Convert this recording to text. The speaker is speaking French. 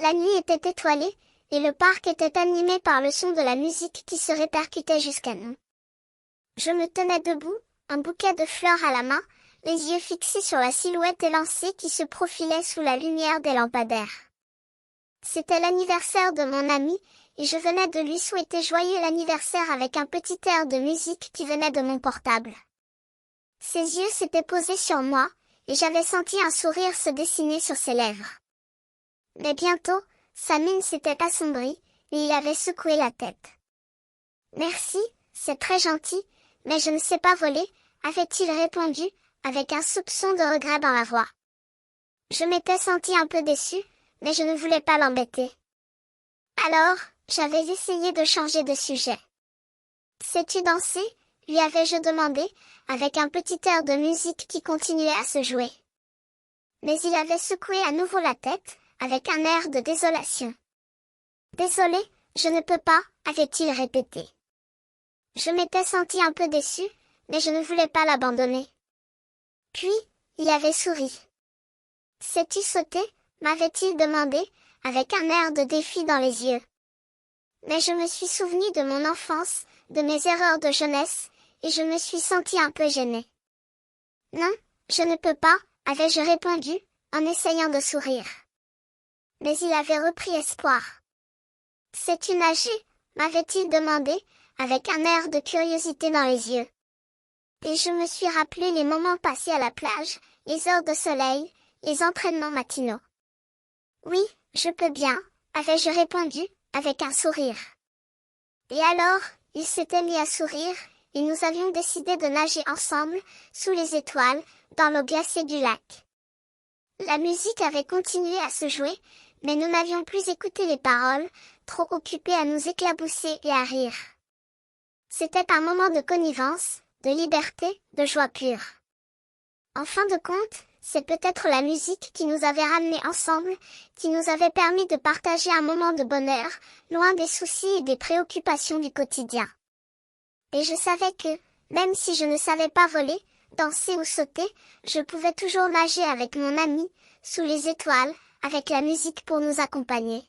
La nuit était étoilée, et le parc était animé par le son de la musique qui se répercutait jusqu'à nous. Je me tenais debout, un bouquet de fleurs à la main, les yeux fixés sur la silhouette élancée qui se profilait sous la lumière des lampadaires. C'était l'anniversaire de mon ami, et je venais de lui souhaiter joyeux anniversaire avec un petit air de musique qui venait de mon portable. Ses yeux s'étaient posés sur moi, et j'avais senti un sourire se dessiner sur ses lèvres. Mais bientôt, sa mine s'était assombrie, et il avait secoué la tête. « Merci, c'est très gentil, mais je ne sais pas voler, » avait-il répondu, avec un soupçon de regret dans la voix. Je m'étais senti un peu déçue, mais je ne voulais pas l'embêter. Alors, j'avais essayé de changer de sujet. « Sais-tu danser ?» lui avais-je demandé, avec un petit air de musique qui continuait à se jouer. Mais il avait secoué à nouveau la tête, avec un air de désolation. « Désolé, je ne peux pas, » avait-il répété. Je m'étais senti un peu déçue, mais je ne voulais pas l'abandonner. Puis, il avait souri. « Sais-tu sauter ?» m'avait-il demandé, avec un air de défi dans les yeux. Mais je me suis souvenu de mon enfance, de mes erreurs de jeunesse, et je me suis senti un peu gênée. « Non, je ne peux pas, » avais-je répondu, en essayant de sourire. Mais il avait repris espoir. « Sais-tu nager ?» m'avait-il demandé, avec un air de curiosité dans les yeux. Et je me suis rappelé les moments passés à la plage, les heures de soleil, les entraînements matinaux. « Oui, je peux bien, » avais-je répondu, avec un sourire. Et alors, il s'était mis à sourire, et nous avions décidé de nager ensemble, sous les étoiles, dans l'eau glacée du lac. La musique avait continué à se jouer, mais nous n'avions plus écouté les paroles, trop occupés à nous éclabousser et à rire. C'était un moment de connivence, de liberté, de joie pure. En fin de compte, c'est peut-être la musique qui nous avait ramenés ensemble, qui nous avait permis de partager un moment de bonheur, loin des soucis et des préoccupations du quotidien. Et je savais que, même si je ne savais pas voler, danser ou sauter, je pouvais toujours nager avec mon ami, sous les étoiles, avec la musique pour nous accompagner.